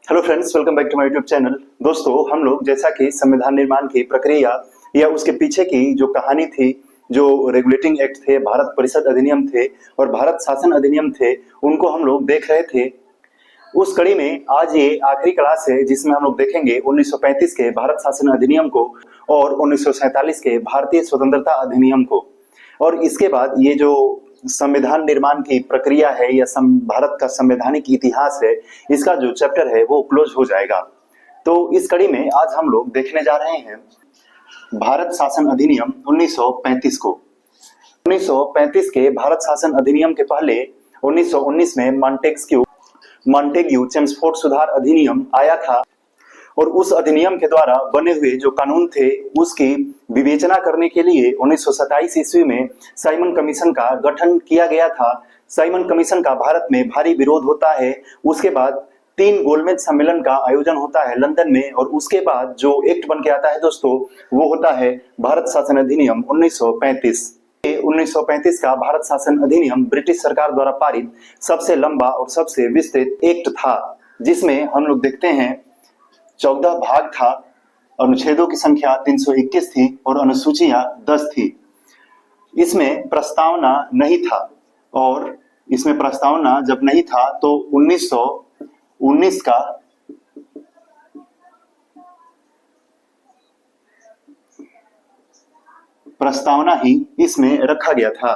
Hello friends, welcome back to my YouTube channel. दोस्तों, हम लोग जैसा कि संविधान निर्माण की प्रक्रिया या उसके पीछे की जो कहानी थी, जो रेगुलेटिंग एक्ट थे, भारत परिषद अधिनियम थे और भारत शासन अधिनियम थे, उनको हम लोग देख रहे थे। उस कड़ी में आज ये आखिरी क्लास है जिसमें हम लोग देखेंगे 1935 के भारत शासन अधिनियम को और 1947 के भारतीय स्वतंत्रता अधिनियम को। और इसके बाद ये जो संविधान निर्माण की प्रक्रिया है या भारत का संवैधानिक इतिहास है, इसका जो चैप्टर है वो क्लोज हो जाएगा। तो इस कड़ी में आज हम लोग देखने जा रहे हैं भारत शासन अधिनियम 1935 को। 1935 के भारत शासन अधिनियम के पहले 1919 में मॉन्टेग्यू चेम्सफोर्ड सुधार अधिनियम आया था और उस अधिनियम के द्वारा बने हुए जो कानून थे उसकी विवेचना करने के लिए 1927 ईस्वी में साइमन कमीशन का गठन किया गया था। साइमन कमीशन का भारत में भारी विरोध होता है। उसके बाद 3 गोलमेज सम्मेलन का आयोजन होता है लंदन में और उसके बाद जो एक्ट बन के आता है दोस्तों, वो होता है भारत शासन अधिनियम 1935। 1935 का भारत शासन अधिनियम ब्रिटिश सरकार द्वारा पारित सबसे लंबा और सबसे विस्तृत एक्ट था, जिसमें हम लोग देखते हैं 14 भाग था, अनुच्छेदों की संख्या 321 थी और अनुसूचियां 10 थी। इसमें प्रस्तावना नहीं था और इसमें प्रस्तावना जब नहीं था तो 1919 का प्रस्तावना ही इसमें रखा गया था।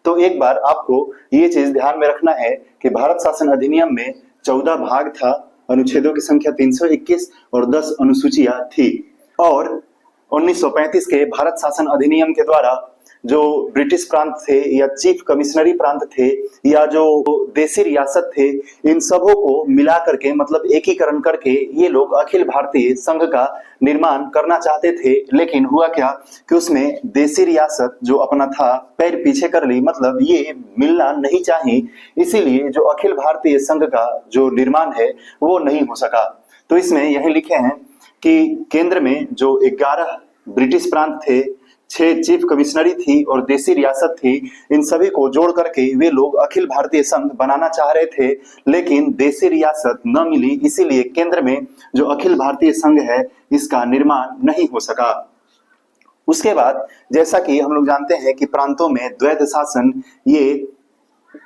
तो एक बार आपको ये चीज ध्यान में रखना है कि भारत शासन अधिनियम में 14 भाग था, अनुच्छेदों की संख्या 321 और 10 अनुसूचियां थी। और 1935 के भारत शासन अधिनियम के द्वारा जो ब्रिटिश प्रांत थे या चीफ कमिश्नरी प्रांत थे या जो देसी रियासत थे, इन सबों को मिला करके मतलब एकीकरण करके ये लोग अखिल भारतीय संघ का निर्माण करना चाहते थे। लेकिन हुआ क्या कि उसमें देसी रियासत जो अपना था पैर पीछे कर ली, मतलब ये मिलना नहीं चाहिए, इसीलिए जो अखिल भारतीय संघ का जो निर्माण है वो नहीं हो सका। तो इसमें यही लिखे हैं कि केंद्र में जो 11 ब्रिटिश प्रांत थे, 6 चीफ कमिश्नरी थी और देसी रियासत थी, इन सभी को जोड़ करके वे लोग अखिल भारतीय संघ बनाना चाह रहे थे, लेकिन देसी रियासत न मिली, इसीलिए केंद्र में जो अखिल भारतीय संघ है इसका निर्माण नहीं हो सका। उसके बाद जैसा कि हम लोग जानते हैं कि प्रांतों में द्वैध शासन ये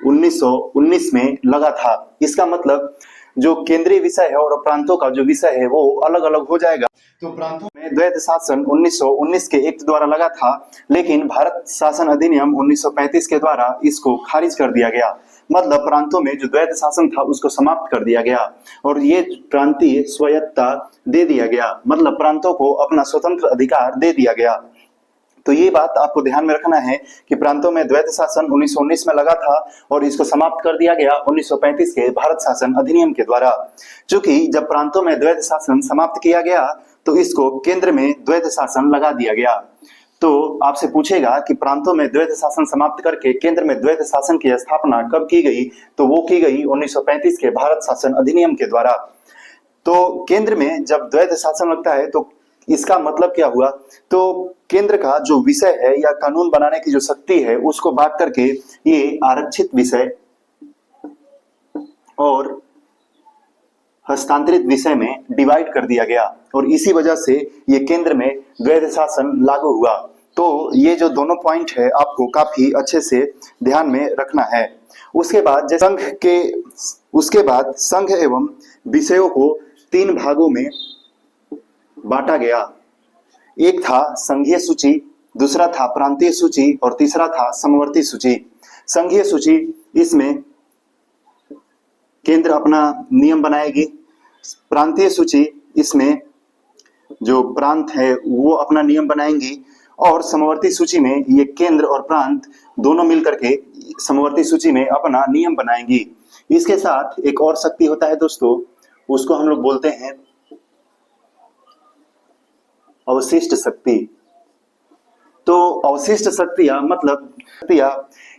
1919 में लगा था। इसका मतलब जो केंद्रीय विषय है और प्रांतों का जो विषय है वो अलग अलग हो जाएगा। तो प्रांतों में द्वैध शासन 1919 के एक्ट द्वारा लगा था, लेकिन भारत शासन अधिनियम 1935 के द्वारा इसको खारिज कर दिया गया। मतलब प्रांतों में जो द्वैध शासन था उसको समाप्त कर दिया गया और ये प्रांतीय स्वायत्तता दे दिया गया, मतलब प्रांतों को अपना स्वतंत्र अधिकार दे दिया गया। तो ये बात आपको ध्यान में रखना है कि प्रांतों में द्वैध शासन 1919 में लगा था और इसको समाप्त कर दिया गया 1935 के भारत शासन अधिनियम के द्वारा। क्योंकि जब प्रांतों में द्वैध शासन समाप्त किया गया तो इसको केंद्र में द्वैध शासन लगा दिया गया। तो आपसे पूछेगा कि प्रांतों में द्वैध शासन समाप्त करके केंद्र में द्वैध शासन की स्थापना कब की गई, तो वो की गई 1935 के भारत शासन अधिनियम के द्वारा। तो केंद्र में जब द्वैध शासन लगता है तो इसका मतलब क्या हुआ, तो केंद्र का जो विषय है या कानून बनाने की जो शक्ति है उसको बांट करके ये आरक्षित विषय और हस्तांतरित विषय में डिवाइड कर दिया गया और इसी वजह से ये केंद्र में द्वैध शासन लागू हुआ। तो ये जो दोनों पॉइंट है आपको काफी अच्छे से ध्यान में रखना है। उसके बाद संघ एवं विषयों को 3 भागों में बांटा गया। एक था संघीय सूची, दूसरा था प्रांतीय सूची और तीसरा था समवर्ती सूची। संघीय सूची, इसमें केंद्र अपना नियम बनाएगी। प्रांतीय सूची, इसमें जो प्रांत है वो अपना नियम बनाएंगी और समवर्ती सूची में ये केंद्र और प्रांत दोनों मिलकर के समवर्ती सूची में अपना नियम बनाएंगी। इसके साथ एक और शक्ति होता है दोस्तों, उसको हम लोग बोलते हैं अवशिष्ट शक्ति। तो अवशिष्ट शक्तियां मतलब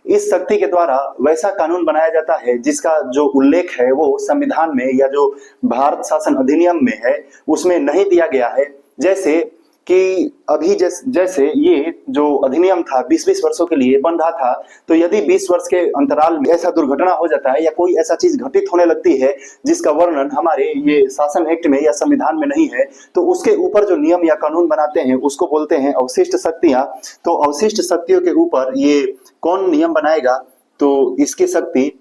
इस शक्ति के द्वारा वैसा कानून बनाया जाता है जिसका जो उल्लेख है वो संविधान में या जो भारत शासन अधिनियम में है उसमें नहीं दिया गया है। जैसे कि अभी जैसे ये जो अधिनियम था 20-20 वर्षों के लिए बन रहा था, तो यदि 20 वर्ष के अंतराल में ऐसा दुर्घटना हो जाता है या कोई ऐसा चीज घटित होने लगती है जिसका वर्णन हमारे ये शासन एक्ट में या संविधान में नहीं है, तो उसके ऊपर जो नियम या कानून बनाते हैं उसको बोलते हैं अवशिष्ट शक्तियां। तो अवशिष्ट शक्तियों के ऊपर ये कौन नियम बनाएगा, तो इसकी शक्ति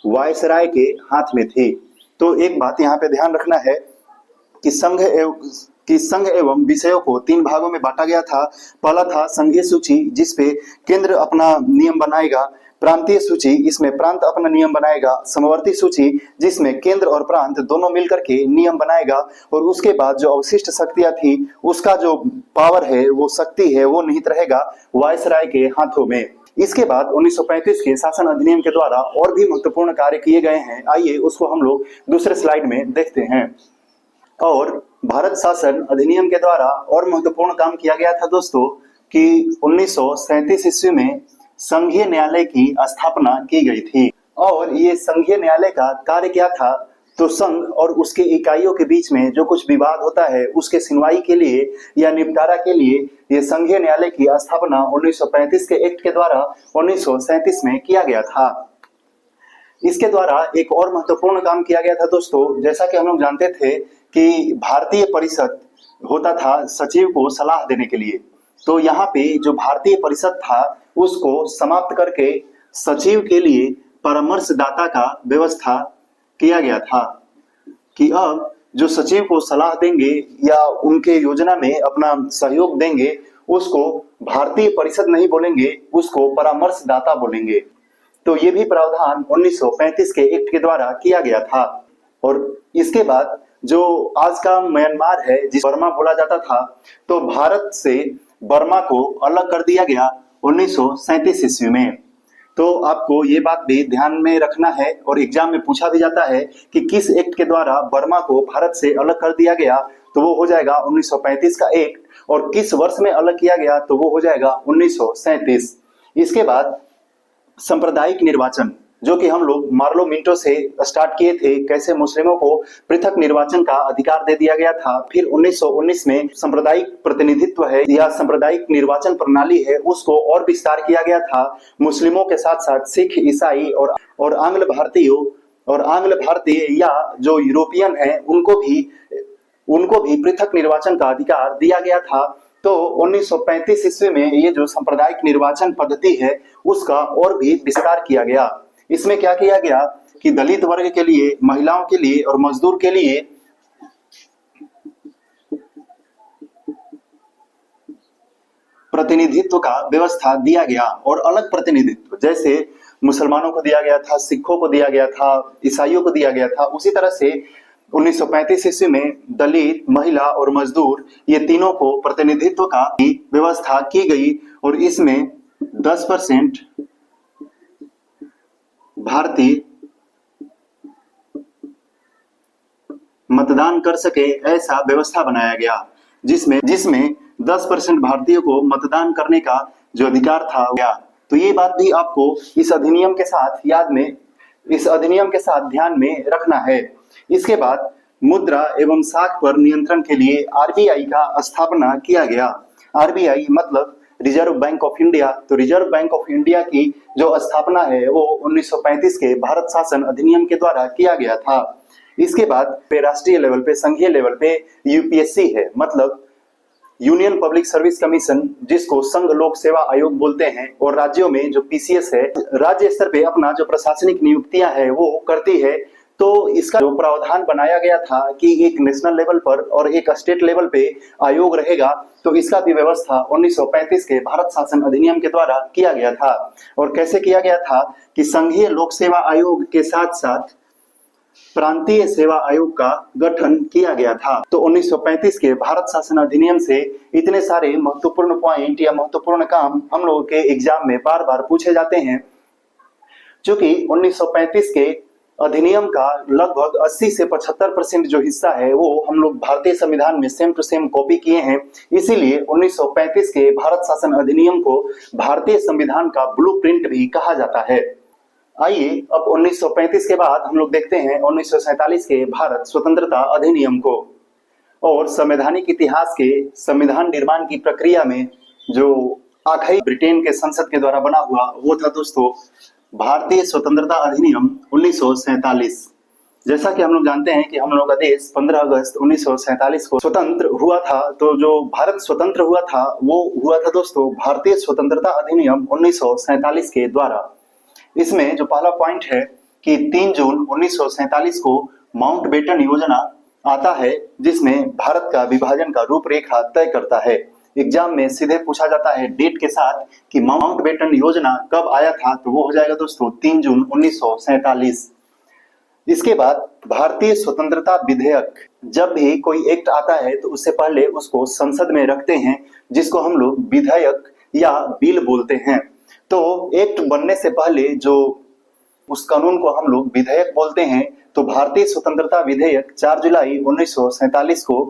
वायसराय के हाथ में थी। तो एक बात यहाँ पे ध्यान रखना है कि संघ एवं विषयों को 3 भागों में बांटा गया था। पहला था संघीय सूची, जिसपे केंद्र अपना नियम बनाएगा। प्रांतीय सूची, इसमें प्रांत अपना नियम बनाएगा। समवर्ती सूची, जिसमें केंद्र और प्रांत दोनों मिलकर के नियम बनाएगा। और उसके बाद जो अवशिष्ट शक्तियां थी उसका जो पावर है, वो शक्ति है, वो निहित रहेगा वायसराय के हाथों में। इसके बाद 1935 के शासन अधिनियम के द्वारा और भी महत्वपूर्ण कार्य किए गए हैं। आइए उसको हम लोग दूसरे स्लाइड में देखते हैं। और भारत शासन अधिनियम के द्वारा और महत्वपूर्ण काम किया गया था दोस्तों कि 1937 ईस्वी में संघीय न्यायालय की स्थापना की गई थी। और ये संघीय न्यायालय का कार्य क्या था, तो संघ और उसके इकाइयों के बीच में जो कुछ विवाद होता है उसके सुनवाई के लिए या निपटारा के लिए ये संघीय न्यायालय की स्थापना 1935 के एक्ट के द्वारा 1937 में किया गया था। इसके द्वारा एक और महत्वपूर्ण काम किया गया था दोस्तों, जैसा कि हम लोग जानते थे कि भारतीय परिषद होता था सचिव को सलाह देने के लिए। तो यहाँ पे जो भारतीय परिषद था उसको समाप्त करके सचिव के लिए परामर्शदाता का व्यवस्था किया गया था कि अब जो सचिव को सलाह देंगे या उनके योजना में अपना सहयोग देंगे उसको भारतीय परिषद नहीं बोलेंगे, उसको परामर्शदाता बोलेंगे। तो ये भी प्रावधान 1935 के एक्ट के द्वारा किया गया था। और इसके बाद जो आज का म्यांमार है, जिस बर्मा बोला जाता था, तो भारत से बर्मा को अलग कर दिया गया 1937 ईस्वी में। तो आपको ये बात भी ध्यान में रखना है और एग्जाम में पूछा भी जाता है कि किस एक्ट के द्वारा बर्मा को भारत से अलग कर दिया गया, तो वो हो जाएगा 1935 का एक्ट। और किस वर्ष में अलग किया गया, तो वो हो जाएगा 1937। इसके बाद सांप्रदायिक निर्वाचन, जो कि हम लोग मार्लो मिंटो से स्टार्ट किए थे, कैसे मुस्लिमों को पृथक निर्वाचन का अधिकार दे दिया गया था। फिर 1919 में सांप्रदायिक प्रतिनिधित्व है या सांप्रदायिक निर्वाचन प्रणाली है, उसको और विस्तार किया गया था। मुस्लिमों के साथ साथ सिख, ईसाई और आंग्ल भारतीय या जो यूरोपियन है उनको भी पृथक निर्वाचन का अधिकार दिया गया था। तो 1935 ईस्वी में ये जो सांप्रदायिक निर्वाचन पद्धति है उसका और भी विस्तार किया गया। इसमें क्या किया गया कि दलित वर्ग के लिए, महिलाओं के लिए और मजदूर के लिए प्रतिनिधित्व का व्यवस्था दिया गया। और अलग प्रतिनिधित्व जैसे मुसलमानों को दिया गया था, सिखों को दिया गया था, ईसाइयों को दिया गया था, उसी तरह से 1935 ईस्वी में दलित, महिला और मजदूर ये तीनों को प्रतिनिधित्व का व्यवस्था की गई। और इसमें 10% भारतीय मतदान कर सके ऐसा व्यवस्था बनाया गया, जिसमें 10% भारतीयों को मतदान करने का जो अधिकार था गया। तो ये बात भी आपको इस अधिनियम के साथ ध्यान में रखना है। इसके बाद मुद्रा एवं साख पर नियंत्रण के लिए आरबीआई का स्थापना किया गया। आरबीआई मतलब रिजर्व बैंक ऑफ इंडिया। तो रिजर्व बैंक ऑफ इंडिया की जो स्थापना है वो 1935 के भारत शासन अधिनियम के द्वारा किया गया था। इसके बाद राष्ट्रीय लेवल पे, संघीय लेवल पे यूपीएससी है, मतलब यूनियन पब्लिक सर्विस कमीशन, जिसको संघ लोक सेवा आयोग बोलते हैं। और राज्यों में जो पीसीएस है, राज्य स्तर पे अपना जो प्रशासनिक नियुक्तियां है वो करती है। तो इसका जो प्रावधान बनाया गया था कि एक नेशनल लेवल पर और एक स्टेट लेवल पे आयोग रहेगा, तो इसका भी व्यवस्था 1935 के भारत शासन अधिनियम के द्वारा किया गया था। और कैसे किया गया था कि संघीय लोक सेवा आयोग के साथ साथ प्रांतीय सेवा आयोग का गठन किया गया था। तो 1935 के भारत शासन अधिनियम से इतने सारे महत्वपूर्ण पॉइंट या महत्वपूर्ण काम हम लोगों के एग्जाम में बार बार पूछे जाते हैं। चूंकि 1935 के अधिनियम का लगभग 80 से 75% जो हिस्सा है वो हम लोग भारतीय संविधान में सेम टू सेम कॉपी किए हैं, इसीलिए 1935 के भारत शासन अधिनियम को भारतीय संविधान का ब्लूप्रिंट भी कहा जाता है। आइए अब 1935 के बाद हम लोग देखते हैं 1947 के भारत स्वतंत्रता अधिनियम को। और संवैधानिक इतिहास के संविधान निर्माण की प्रक्रिया में जो आखिरी ब्रिटेन के संसद के द्वारा बना हुआ वो था दोस्तों भारतीय स्वतंत्रता अधिनियम 1947। जैसा कि हम लोग जानते हैं कि हम लोग का देश 15 अगस्त 1947 को स्वतंत्र हुआ था। तो जो भारत स्वतंत्र हुआ था वो हुआ था दोस्तों भारतीय स्वतंत्रता अधिनियम 1947 के द्वारा। इसमें जो पहला पॉइंट है कि 3 जून 1947 को माउंटबेटन योजना आता है, जिसमें भारत का विभाजन का रूपरेखा तय करता है। एग्जाम में सीधे पूछा जाता है डेट के साथ कि माउंटबेटन योजना कब आया था, तो वो हो जाएगा दोस्तों 3 जून 1947। इसके बाद भारतीय स्वतंत्रता विधेयक, जब भी कोई एक्ट आता है तो उससे पहले उसको संसद में रखते हैं, जिसको हम लोग विधेयक या बिल बोलते हैं। तो एक्ट बनने से पहले जो उस कानून को हम लोग विधेयक बोलते हैं। तो भारतीय स्वतंत्रता विधेयक 4 जुलाई 1947 को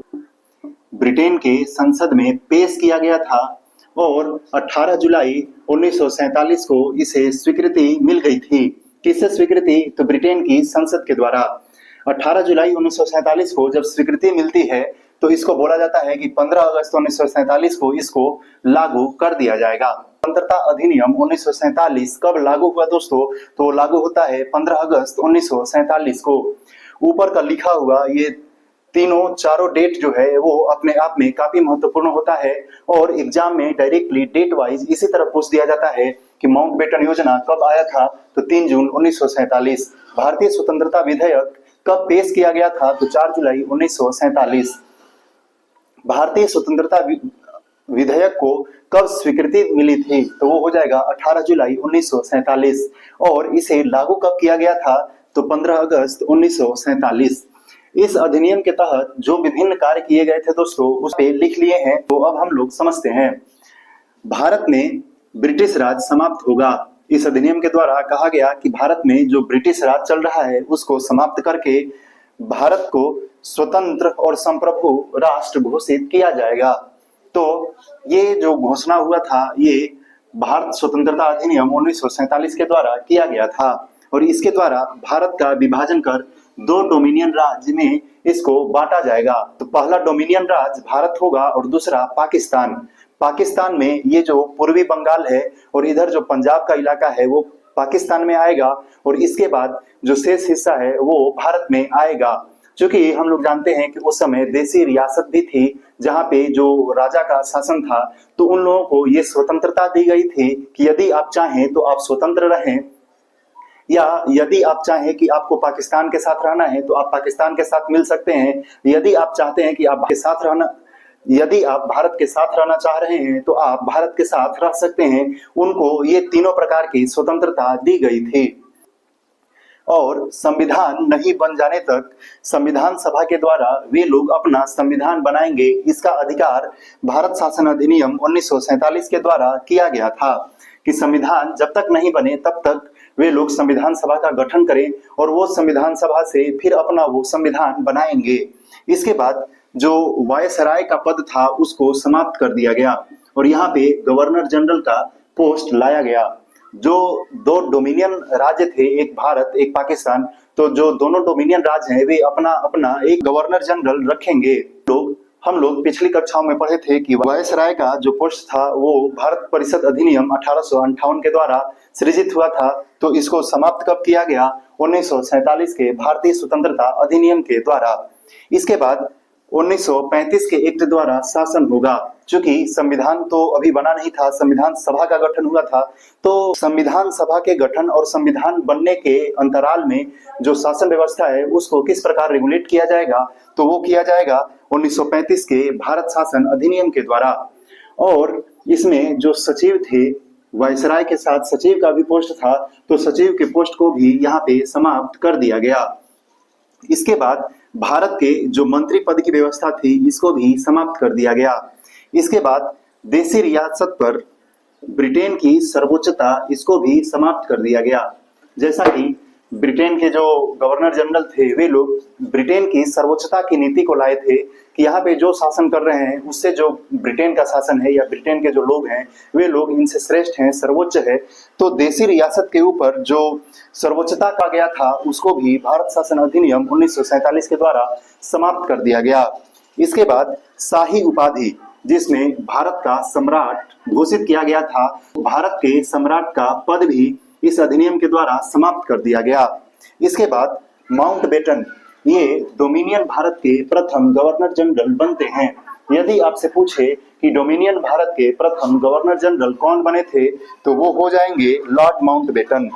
ब्रिटेन के संसद में पेश किया गया था और 18 जुलाई 1947 को इसे स्वीकृति मिल गई थी। किससे स्वीकृति? तो ब्रिटेन की संसद के द्वारा। 18 जुलाई 1947 को जब स्वीकृति मिलती है तो इसको बोला जाता है कि 15 अगस्त 1947 को इसको लागू कर दिया जाएगा। स्वतंत्रता अधिनियम 1947 कब लागू हुआ दोस्तों? तो लागू होता है 15 अगस्त 1947 को। ऊपर का लिखा हुआ ये चारों डेट जो है वो अपने आप में काफी महत्वपूर्ण होता है और एग्जाम में डायरेक्टली डेट वाइज इसी तरह पूछ दिया जाता है कि माउंटबेटन योजना कब आया था, तो 3 जून 1947। भारतीय स्वतंत्रता विधेयक कब पेश किया गया था? तो 4 जुलाई 1947। भारतीय स्वतंत्रता विधेयक को कब स्वीकृति मिली थी? तो वो हो जाएगा 18 जुलाई 1947। और इसे लागू कब किया गया था? तो 15 अगस्त 1947। इस अधिनियम के तहत जो विभिन्न कार्य किए गए थे दोस्तों उस पे लिख लिए हैं। तो अब हम लोग समझते हैं। भारत में ब्रिटिश राज समाप्त होगा। इस अधिनियम के द्वारा कहा गया कि भारत में जो ब्रिटिश राज चल रहा है उसको समाप्त करके भारत को स्वतंत्र और संप्रभु राष्ट्र घोषित किया जाएगा। तो ये जो घोषणा हुआ था ये भारत स्वतंत्रता अधिनियम 1947 के द्वारा किया गया था और इसके द्वारा भारत का विभाजन कर 2 डोमिनियन राज्य में इसको बांटा जाएगा। तो पहला डोमिनियन राज्य भारत होगा और दूसरा पाकिस्तान। पाकिस्तान में ये जो पूर्वी बंगाल है और इधर जो पंजाब का इलाका है वो पाकिस्तान में आएगा और इसके बाद जो शेष हिस्सा है वो भारत में आएगा। क्योंकि हम लोग जानते हैं कि उस समय देसी रियासत भी थी जहां पे जो राजा का शासन था, तो उन लोगों को ये स्वतंत्रता दी गई थी कि यदि आप चाहें तो आप स्वतंत्र रहें, या यदि आप चाहें कि आपको पाकिस्तान के साथ रहना है तो आप पाकिस्तान के साथ मिल सकते हैं। यदि आप चाहते हैं कि यदि आप भारत के साथ रहना चाह रहे हैं तो आप भारत के साथ रह सकते हैं। उनको ये तीनों प्रकार की स्वतंत्रता दी गई थी और संविधान नहीं बन जाने तक संविधान सभा के द्वारा वे लोग अपना संविधान बनाएंगे। इसका अधिकार भारत शासन अधिनियम 1947 के द्वारा किया गया था कि संविधान जब तक नहीं बने तब तक वे लोग संविधान सभा का गठन करें और वो संविधान सभा से फिर अपना वो संविधान बनाएंगे। इसके बाद जो वायसराय का पद था उसको समाप्त कर दिया गया और यहाँ पे गवर्नर जनरल का पोस्ट लाया गया। जो 2 डोमिनियन राज्य थे, एक भारत एक पाकिस्तान, तो जो दोनों डोमिनियन राज्य हैं वे अपना अपना एक गवर्नर जनरल रखेंगे। हम लोग पिछली कक्षाओं में पढ़े थे कि वायसराय का जो पोस्ट था वो भारत परिषद अधिनियम 1858 के द्वारा सृजित हुआ था। तो इसको समाप्त कब किया गया? 1947 के भारतीय स्वतंत्रता अधिनियम के द्वारा। इसके बाद 1935 के एक्ट द्वारा शासन होगा। चूंकि संविधान तो अभी बना नहीं था, संविधान सभा का गठन हुआ था, तो संविधान सभा के गठन और संविधान बनने के अंतराल में जो शासन व्यवस्था है उसको किस प्रकार रेगुलेट किया जाएगा? तो वो किया जाएगा 1935 के भारत शासन अधिनियम के द्वारा। और इसमें जो सचिव थे, वायसराय के साथ सचिव का भी पोस्ट था, तो सचिव के पोस्ट को भी यहाँ पे समाप्त कर दिया गया। इसके बाद भारत के जो मंत्री पद की व्यवस्था थी इसको भी समाप्त कर दिया गया। इसके बाद देसी रियासत पर ब्रिटेन की सर्वोच्चता इसको भी समाप्त कर दिया गया। जैसा कि ब्रिटेन के जो गवर्नर जनरल थे वे लोग ब्रिटेन की सर्वोच्चता की नीति को लाए थे कि यहाँ पे जो शासन कर रहे हैं उससे जो ब्रिटेन का शासन है या ब्रिटेन के जो लोग हैं वे लोग इनसे श्रेष्ठ हैं, सर्वोच्च है। तो देसी रियासत के ऊपर जो सर्वोच्चता का गया था उसको भी भारत शासन अधिनियम 1947 के द्वारा समाप्त कर दिया गया। इसके बाद शाही उपाधि, जिसमें भारत का सम्राट घोषित किया गया था। भारत के सम्राट का पद भी इस अधिनियम के द्वारा समाप्त कर दिया गया। इसके बाद माउंटबेटन, ये डोमिनियन भारत के प्रथम गवर्नर जनरल बनते हैं। यदि आपसे पूछे कि डोमिनियन भारत के प्रथम गवर्नर जनरल कौन बने थे, तो वो हो जाएंगे लॉर्ड माउंटबेटन।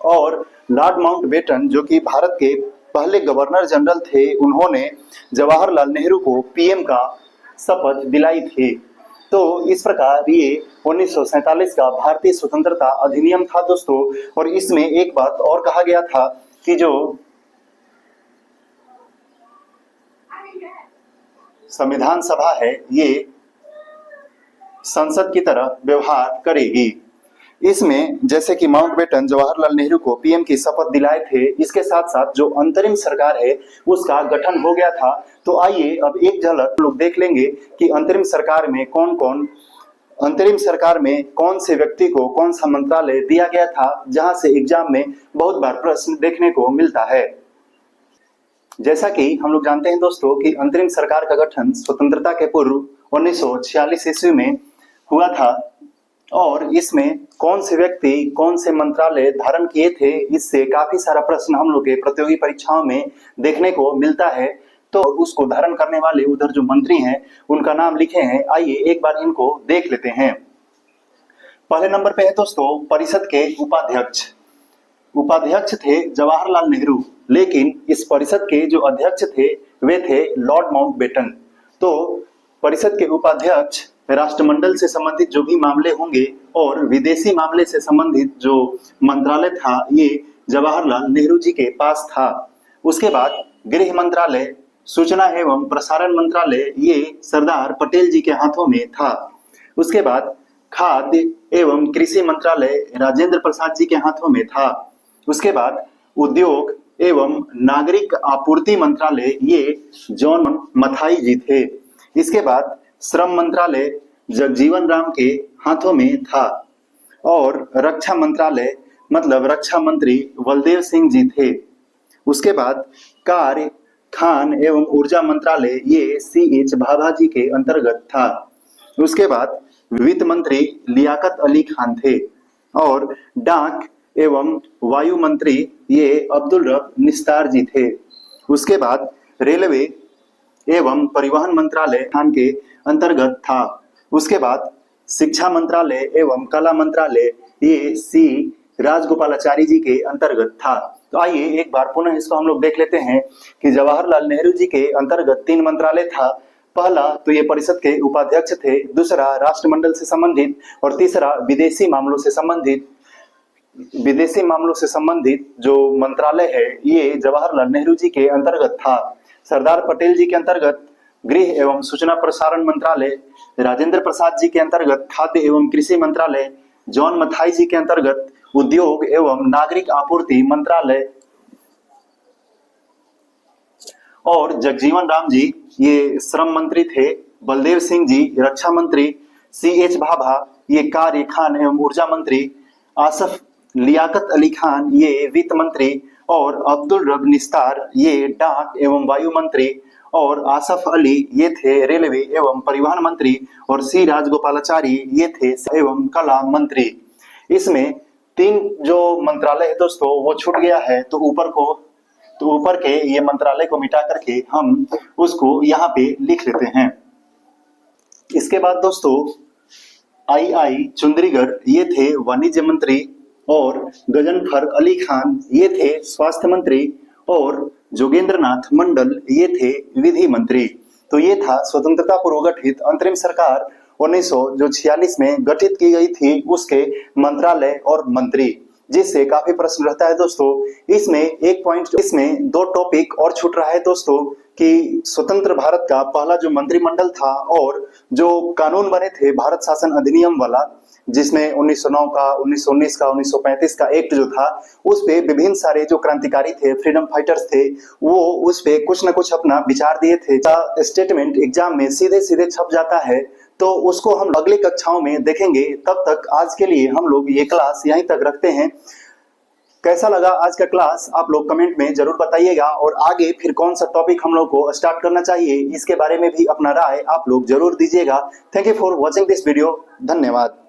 और लॉर्ड माउंटबेटन जो कि भारत के पहले गवर्नर जनरल थे, उन्होंने जवाहरलाल नेहरू को पीएम का शपथ दिलाई थी। तो इस प्रकार ये 1947 का भारतीय स्वतंत्रता अधिनियम था दोस्तों। और इसमें एक बात और कहा गया था कि जो संविधान सभा है ये संसद की तरह व्यवहार करेगी। इसमें जैसे कि माउंटबेटन जवाहरलाल नेहरू को पीएम की शपथ दिलाए थे, इसके साथ साथ जो अंतरिम सरकार है उसका गठन हो गया था। तो आइए अब एक झलक लोग देख लेंगे कि अंतरिम सरकार में कौन से व्यक्ति को कौन सा मंत्रालय दिया गया था, जहां से एग्जाम में बहुत बार प्रश्न देखने को मिलता है। जैसा कि हम लोग जानते हैं दोस्तों कि अंतरिम सरकार का गठन स्वतंत्रता के पूर्व 1946 ईस्वी में हुआ था। और इसमें कौन से व्यक्ति कौन से मंत्रालय धारण किए थे, इससे काफी सारा प्रश्न हम लोग के प्रतियोगी परीक्षाओं में देखने को मिलता है। तो उसको धारण करने वाले उधर जो मंत्री हैं उनका नाम लिखे हैं, आइए एक बार इनको देख लेते हैं। पहले नंबर पे है दोस्तों परिषद के उपाध्यक्ष। उपाध्यक्ष थे जवाहरलाल नेहरू, लेकिन इस परिषद के जो अध्यक्ष थे वे थे लॉर्ड माउंटबेटन। तो परिषद के उपाध्यक्ष राष्ट्रमंडल से संबंधित जो भी मामले होंगे और विदेशी मामले से संबंधित जो मंत्रालय था ये जवाहरलाल नेहरू जी के पास था। उसके बाद गृह मंत्रालय, सूचना एवं प्रसारण मंत्रालय ये सरदार पटेल जी के हाथों में था। उसके बाद खाद्य एवं कृषि मंत्रालय राजेंद्र प्रसाद जी के हाथों में था। उसके बाद उद्योग एवं नागरिक आपूर्ति मंत्रालय ये जॉन मथाई जी थे। इसके बाद श्रम मंत्रालय जगजीवन राम के हाथों में था। और रक्षा मंत्रालय मतलब रक्षा मंत्री बलदेव सिंह जी थे। उसके बाद कार्य, खान एवं ऊर्जा मंत्रालय ये CH भाभा जी के अंतर्गत था। उसके बाद वित्त मंत्री लियाकत अली खान थे। और डाक एवं वायु मंत्री ये अब्दुल रब निस्तार जी थे। उसके बाद रेलवे एवं परिवहन मंत्रालय खान के अंतर्गत था। उसके बाद शिक्षा मंत्रालय एवं कला मंत्रालय ये C राजगोपालाचारी जी के अंतर्गत था। तो आइए एक बार पुनः इसको हम लोग देख लेते हैं कि जवाहरलाल नेहरू जी के अंतर्गत 3 मंत्रालय था। पहला तो ये परिषद के उपाध्यक्ष थे, दूसरा राष्ट्रमंडल से संबंधित, और तीसरा विदेशी मामलों से संबंधित जो मंत्रालय है ये जवाहरलाल नेहरू जी के अंतर्गत था। सरदार पटेल जी के अंतर्गत गृह एवं सूचना प्रसारण मंत्रालय, राजेंद्र प्रसाद जी के अंतर्गत खाद्य एवं कृषि मंत्रालय, जॉन मथाई जी के अंतर्गत उद्योग एवं नागरिक आपूर्ति मंत्रालय, और जगजीवन राम जी ये श्रम मंत्री थे, बलदेव सिंह जी रक्षा मंत्री, CH भाभा ये कार्य, खान एवं ऊर्जा मंत्री, आसफ लियाकत अली खान ये वित्त मंत्री, और अब्दुल रब निस्तार ये डाक एवं वायु मंत्री, और आसफ अली ये थे रेलवे एवं परिवहन मंत्री, और C राजगोपालाचारी ये थे एवं कला मंत्री। इसमें 3 जो मंत्रालय है दोस्तों वो छूट गया है। तो ऊपर के ये मंत्रालय को मिटा करके हम उसको यहाँ पे लिख लेते हैं। इसके बाद दोस्तों II चुंद्रीगढ़ ये थे वाणिज्य मंत्री, और गजनफर अली खान ये थे स्वास्थ्य मंत्री, और जोगेंद्रनाथ मंडल ये थे विधि मंत्री। तो ये था स्वतंत्रता पूर्व गठित अंतरिम सरकार 1946 में गठित की गई थी, उसके मंत्रालय और मंत्री, जिससे काफी प्रश्न रहता है दोस्तों। इसमें 2 टॉपिक और छूट रहा है दोस्तों कि स्वतंत्र भारत का पहला जो मंत्रिमंडल था और जो कानून बने थे भारत शासन अधिनियम वाला, जिसमें 1909 का, 1919 का, 1935 का एक्ट जो था, उस पे विभिन्न सारे जो क्रांतिकारी थे, फ्रीडम फाइटर्स थे, वो उस पे कुछ न कुछ अपना विचार दिए थे। स्टेटमेंट एग्जाम में सीधे सीधे छप जाता है, तो उसको हम अगले कक्षाओं में देखेंगे। तब तक आज के लिए हम लोग ये क्लास यहीं तक रखते हैं। कैसा लगा आज का क्लास आप लोग कमेंट में जरूर बताइएगा, और आगे फिर कौन सा टॉपिक हम लोग को स्टार्ट करना चाहिए इसके बारे में भी अपना राय आप लोग जरूर दीजिएगा। Thank you for watching this video. धन्यवाद।